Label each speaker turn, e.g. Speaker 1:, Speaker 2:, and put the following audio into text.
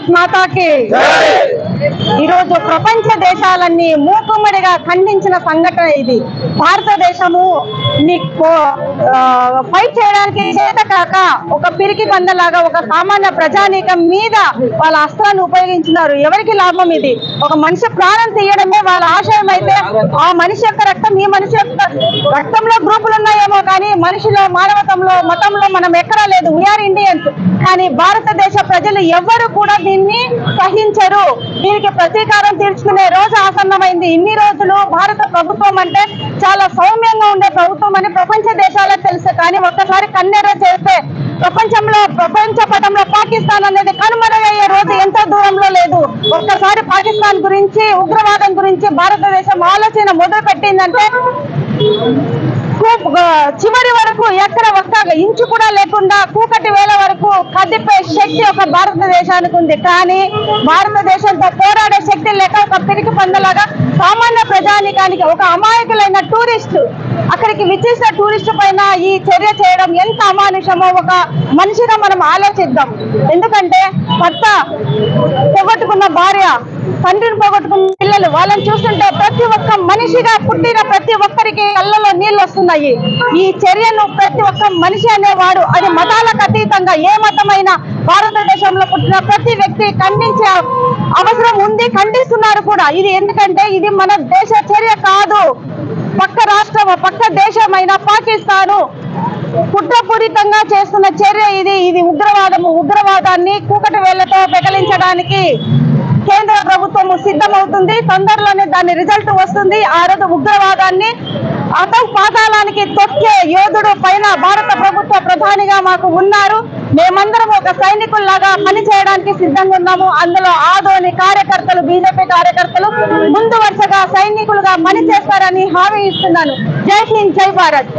Speaker 1: భారత్ మాతాకి ఈరోజు ప్రపంచ దేశాలన్నీ మూకుమ్మడిగా ఖండించిన సంఘటన ఇది. భారతదేశము ఫైట్ చేయడానికి చేత కాక ఒక పిరికి పందలాగా ఒక సామాన్య ప్రజానీకం మీద వాళ్ళ అస్త్రాన్ని ఉపయోగించినారు. ఎవరికి లాభం ఇది? ఒక మనిషి ప్రాణం తీయడమే వాళ్ళ ఆశయం అయితే ఆ మనిషి యొక్క రక్తం ఈ మనిషి యొక్క రక్తంలో గ్రూపులు ఉన్నాయేమో కానీ మనిషిలో మానవతంలో మతంలో మనం ఎక్కడా లేదు. We are Indians. కానీ భారతదేశ ప్రజలు ఎవ్వరు కూడా దీన్ని సహించరు. దీనికి ప్రతీకారం తీర్చుకునే రోజు ఆసన్నమైంది. ఇన్ని రోజులు భారత ప్రభుత్వం అంటే చాలా సౌమ్యంగా ఉండే ప్రభుత్వం అని ప్రపంచ దేశాలకు తెలుసు. కానీ ఒక్కసారి కన్నెర్ర చేస్తే ప్రపంచ పటంలో పాకిస్తాన్ అనేది కనుమరుగయ్యే రోజు ఎంతో దూరంలో లేదు. ఒక్కసారి పాకిస్తాన్ గురించి ఉగ్రవాదం గురించి భారతదేశం ఆలోచన మొదలు పెట్టిందంటే చివరి వరకు ఎక్కడ ఒక్క ఇంచు కూడా లేకుండా కూకటి వేల వరకు కదిపే శక్తి ఒక భారతదేశానికి ఉంది. కానీ భారతదేశంతో పోరాడే శక్తి లేక ఒక పిరికి పందలాగా సామాన్య ప్రజానికానికి ఒక అమాయకులైన టూరిస్టు అక్కడికి విచ్చేసిన టూరిస్టు పైన ఈ చర్య చేయడం ఎంత అమానుషమో ఒక మనిషిగా మనం ఆలోచిద్దాం. ఎందుకంటే భర్త పోగొట్టుకున్న భార్య, తండ్రిని పోగొట్టుకున్న పిల్లలు, వాళ్ళని చూస్తుంటే ప్రతి ఒక్క మనిషిగా పుట్టిన ప్రతి ఒక్కరికి కళ్ళలో నీళ్ళు వస్తున్నాయి. ఈ చర్యను ప్రతి ఒక్క మనిషి అనేవాడు అది మతాలకు అతీతంగా ఏ మతమైనా భారతదేశంలో పుట్టిన ప్రతి వ్యక్తి ఖండించే అవసరం ఉంది, ఖండిస్తున్నారు కూడా. ఇది ఎందుకంటే ఇది మన దేశ చర్య కాదు. పక్క రాష్ట్రం పక్క దేశమైన పాకిస్తాను కుట్రపూరితంగా చేస్తున్న చర్య ఇది. ఇది ఉగ్రవాదాన్ని కూకటి వేళ్లతో పెకలించడానికి కేంద్ర ప్రభుత్వం సిద్ధమవుతుంది. తొందరలోనే దాని రిజల్ట్ వస్తుంది. ఆ రోజు ఉగ్రవాదాన్ని పాతాళానికి తొక్కే యోధుడు పైన భారత ప్రభుత్వ ప్రధానిగా మాకు ఉన్నారు. మేమందరం ఒక సైనికుల్లాగా పని చేయడానికి సిద్ధంగా ఉన్నాము. అందులో ఆదోని కార్యకర్తలు, బీజేపీ కార్యకర్తలు ముందు వరుసగా సైనికులుగా పని చేస్తారని హామీ ఇస్తున్నాను. జై హింద్, జై భారత్.